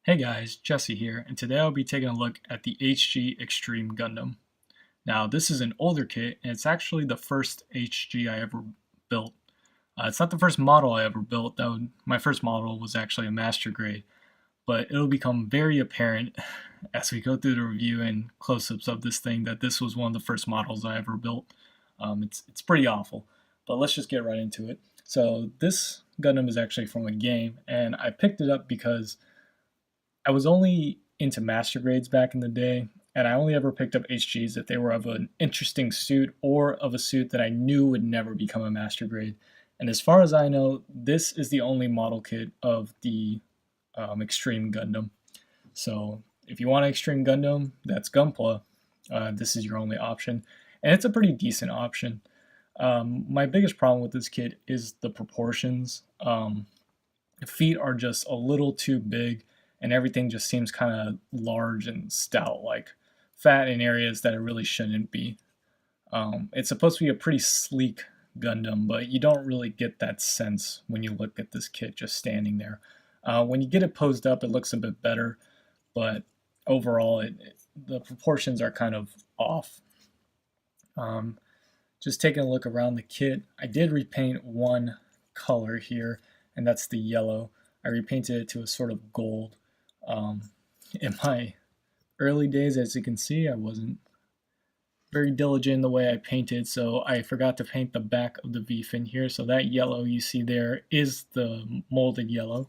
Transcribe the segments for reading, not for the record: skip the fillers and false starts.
Hey guys, Jesse here, and today I'll be taking a look at the HG Extreme Gundam. Now, this is an older kit, and it's actually the first HG I ever built. It's not the first model I ever built, though my first model was actually a master grade, but it'll become very apparent as we go through the review and close-ups of this thing that this was one of the first models I ever built. It's pretty awful, but let's just get right into it. So this Gundam is actually from a game, and I picked it up because I was only into master grades back in the day, and I only ever picked up HGs if they were of an interesting suit or of a suit that I knew would never become a master grade. And as far as I know, this is the only model kit of the Extreme Gundam. So if you want an Extreme Gundam, that's Gunpla. This is your only option, and it's a pretty decent option. My biggest problem with this kit is the proportions. The feet are just a little too big, and everything just seems kind of large and stout, like fat in areas that it really shouldn't be. It's supposed to be a pretty sleek Gundam, but you don't really get that sense when you look at this kit just standing there. When you get it posed up, it looks a bit better, but overall, the proportions are kind of off. Um, just taking a look around the kit, I did repaint one color here, and that's the yellow. I repainted it to a sort of gold. Um, in my early days, as you can see, I wasn't very diligent in the way I painted, so I forgot to paint the back of the V fin here. So that yellow you see there is the molded yellow,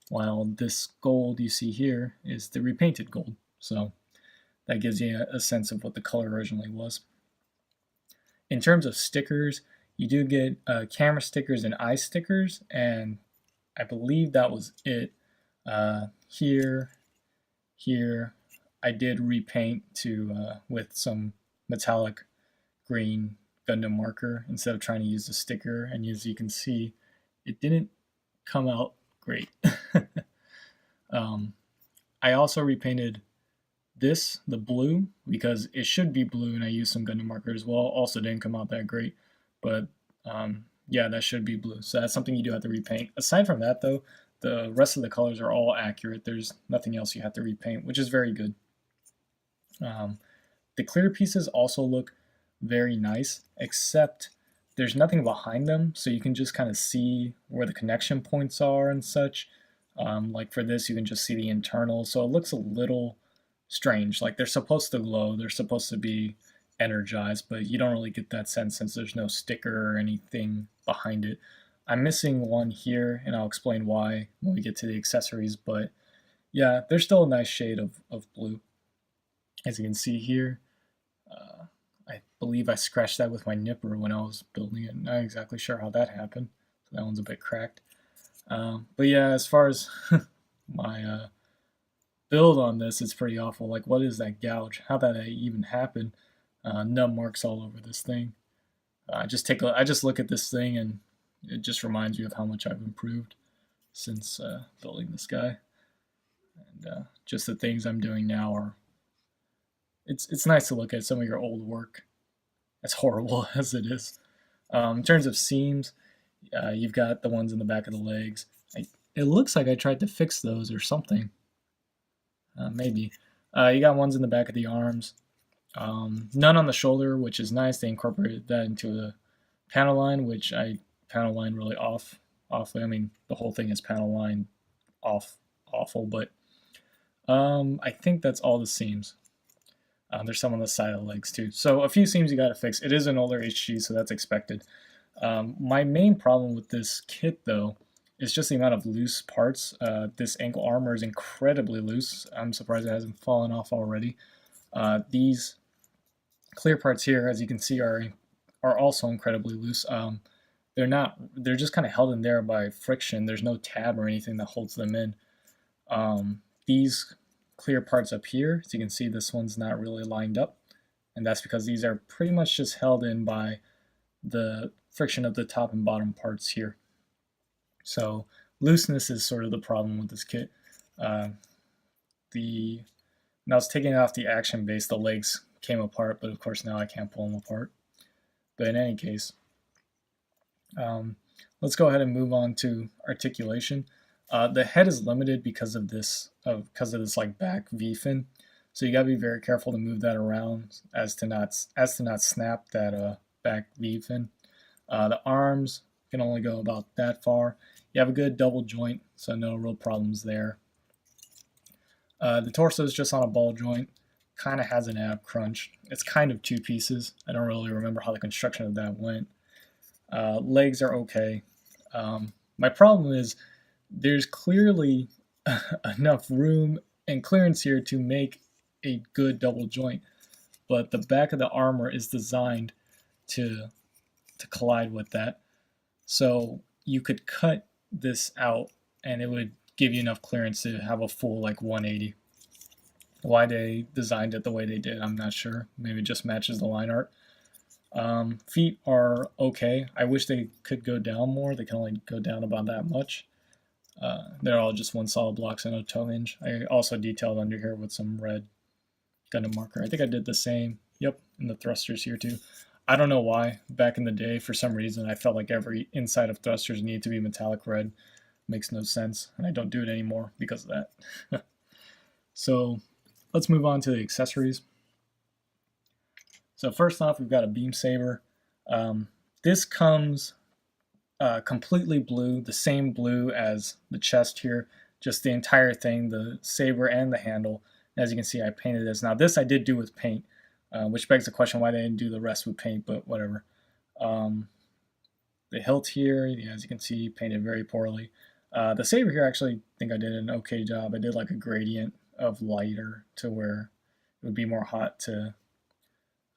while this gold you see here is the repainted gold. So that gives you a sense of what the color originally was. In terms of stickers, you do get camera stickers and eye stickers, and I believe that was it. Here, I did repaint to with some metallic green Gundam marker instead of trying to use the sticker, and as you can see, it didn't come out great. um, I also repainted this, the blue, because it should be blue, and I used some Gundam marker as well. Also didn't come out that great, but yeah, that should be blue. So that's something you do have to repaint. Aside from that, though, the rest of the colors are all accurate. There's nothing else you have to repaint, which is very good. The clear pieces also look very nice, except there's nothing behind them, so you can just kind of see where the connection points are and such. Like for this, you can just see the internal, so it looks a little strange. Like they're supposed to glow, they're supposed to be energized, but you don't really get that sense since there's no sticker or anything behind it. I'm missing one here, and I'll explain why when we get to the accessories, but yeah, there's still a nice shade of blue. As you can see here, I believe I scratched that with my nipper when I was building it. Not exactly sure how that happened. So that one's a bit cracked. But yeah, as far as my build on this, it's pretty awful. Like, what is that gouge? How did that even happen? Nub marks all over this thing. I just look at this thing, and it just reminds me of how much I've improved since building this guy. And just the things I'm doing now are. It's nice to look at some of your old work, as horrible as it is. In terms of seams, you've got the ones in the back of the legs. It looks like I tried to fix those or something. Maybe. You got ones in the back of the arms. None on the shoulder, which is nice. They incorporated that into the panel line, which I panel line really awfully. I mean, the whole thing is panel line awful, but I think that's all the seams. There's some on the side of the legs too. So a few seams you got to fix. It is an older HG, so that's expected. My main problem with this kit, though, is just the amount of loose parts. This ankle armor is incredibly loose. I'm surprised it hasn't fallen off already. These clear parts here, as you can see, are also incredibly loose. They're just kind of held in there by friction. There's no tab or anything that holds them in. These clear parts up here, so you can see this one's not really lined up, and that's because these are pretty much just held in by the friction of the top and bottom parts here. So looseness is sort of the problem with this kit. When I was taking it off the action base, the legs came apart, but of course now I can't pull them apart. But in any case, let's go ahead and move on to articulation. The head is limited because of this like back V fin, so you gotta be very careful to move that around as to not snap that back V fin. The arms can only go about that far. You have a good double joint, so no real problems there. The torso is just on a ball joint. Kind of has an ab crunch. It's kind of two pieces. I don't really remember how the construction of that went. Legs are okay. My problem is there's clearly enough room and clearance here to make a good double joint, but the back of the armor is designed to collide with that. So you could cut this out and it would give you enough clearance to have a full like 180. Why they designed it the way they did, I'm not sure. Maybe it just matches the line art. Feet are okay. I wish they could go down more. They can only go down about that much. They're all just one solid blocks and a toe hinge. I also detailed under here with some red Gundam marker. I think I did the same. Yep, and the thrusters here too. I don't know why. Back in the day, for some reason, I felt like every inside of thrusters needed to be metallic red. Makes no sense, and I don't do it anymore because of that. So let's move on to the accessories. So first off, we've got a beam saber. This comes completely blue, the same blue as the chest here, just the entire thing, the saber and the handle. As you can see, I painted this. Now this I did do with paint, which begs the question why they didn't do the rest with paint, but whatever. The hilt here, as you can see, painted very poorly. The saber here, actually, I think I did an okay job. I did like a gradient of lighter to where it would be more hot to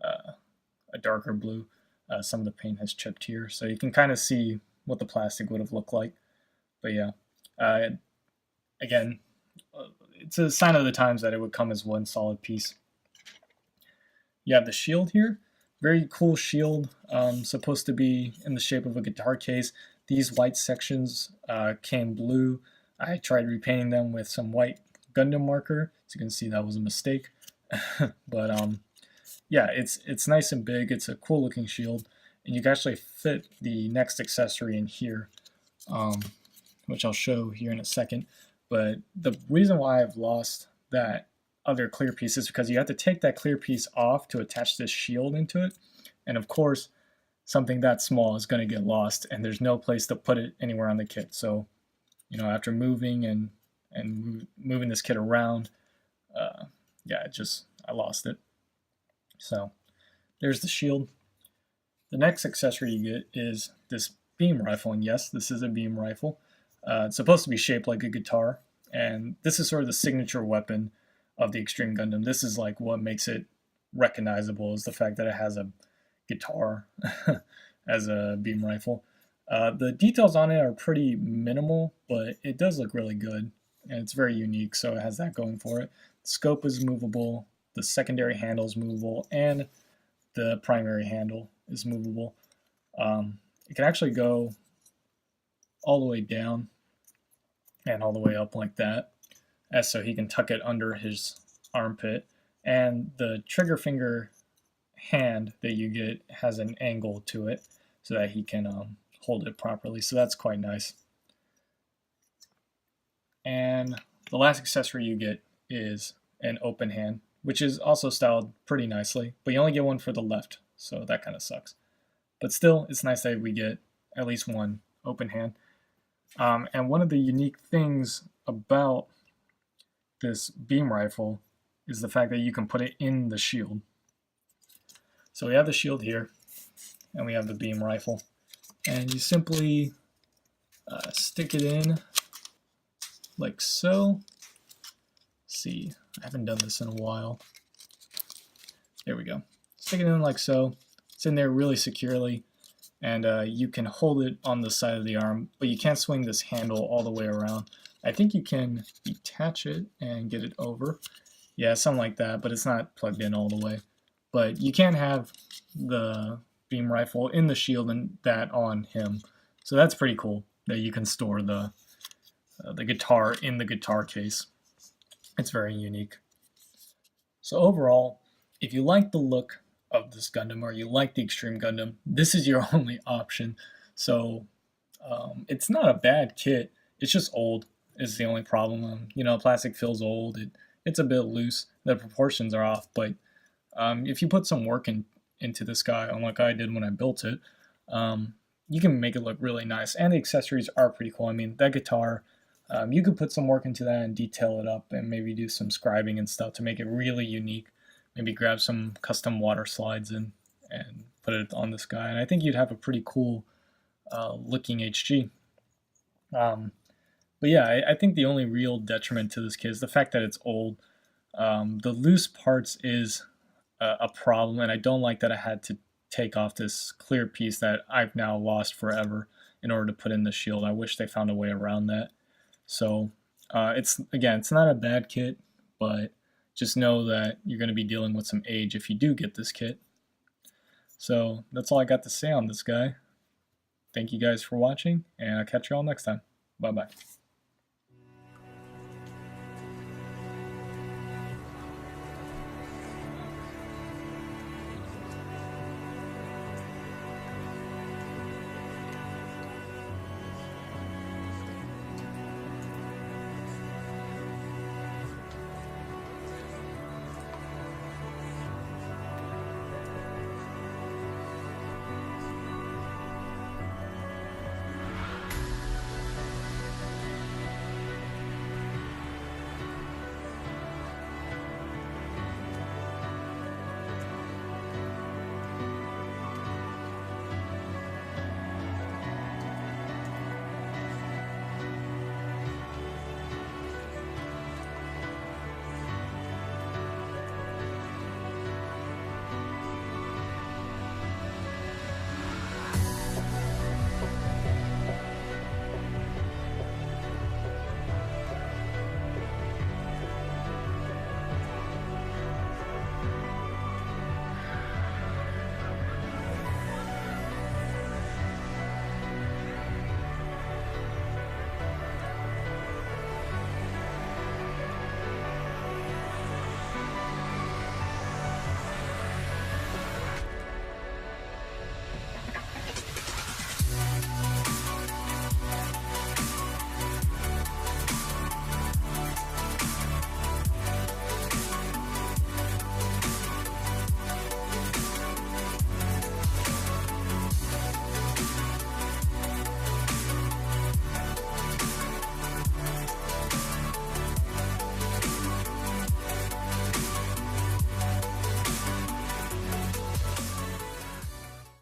a darker blue. Some of the paint has chipped here, so you can kind of see what the plastic would have looked like. But yeah, again, it's a sign of the times that it would come as one solid piece. You have the shield here. Very cool shield, supposed to be in the shape of a guitar case. These white sections came blue. I tried repainting them with some white Gundam marker. As you can see, that was a mistake. But yeah, it's nice and big. It's a cool looking shield, and you can actually fit the next accessory in here, which I'll show here in a second. But the reason why I've lost that other clear piece is because you have to take that clear piece off to attach this shield into it, and of course something that small is going to get lost, and there's no place to put it anywhere on the kit. So after moving and moving this kit around, yeah, I lost it. So there's the shield. The next accessory you get is this beam rifle, and yes, this is a beam rifle. It's supposed to be shaped like a guitar, and this is sort of the signature weapon of the Extreme Gundam. This is like what makes it recognizable, is the fact that it has a guitar as a beam rifle. The details on it are pretty minimal, but it does look really good, and it's very unique, so it has that going for it. The scope is movable, the secondary handle is movable, and the primary handle is movable. It can actually go all the way down and all the way up like that, as so he can tuck it under his armpit. And the trigger finger hand that you get has an angle to it so that he can hold it properly, so that's quite nice. And the last accessory you get is an open hand, which is also styled pretty nicely, but you only get one for the left, so that kind of sucks. But still, it's nice that we get at least one open hand. And one of the unique things about this beam rifle is the fact that you can put it in the shield. So we have the shield here, and we have the beam rifle, and you simply stick it in like so. Let's see, I haven't done this in a while. There we go. Stick it in like so. It's in there really securely, and you can hold it on the side of the arm, but you can't swing this handle all the way around. I think you can detach it and get it over. Yeah, something like that, but it's not plugged in all the way. But you can have the beam rifle in the shield and that on him. So that's pretty cool that you can store the guitar in the guitar case. It's very unique. So overall, if you like the look of this Gundam, or you like the Extreme Gundam, this is your only option. So it's not a bad kit. It's just old. is the only problem. Plastic feels old. It's a bit loose. The proportions are off, but if you put some work into this guy, unlike I did when I built it, you can make it look really nice. And the accessories are pretty cool. I mean, that guitar, you could put some work into that and detail it up and maybe do some scribing and stuff to make it really unique. Maybe grab some custom water slides and put it on this guy. And I think you'd have a pretty cool looking HG. But yeah, I think the only real detriment to this kit is the fact that it's old. The loose parts is a problem, and I don't like that I had to take off this clear piece that I've now lost forever in order to put in the shield. I wish they found a way around that. So it's not a bad kit, but just know that you're going to be dealing with some age if you do get this kit. So that's all I got to say on this guy. Thank you guys for watching, and I'll catch you all next time. Bye-bye.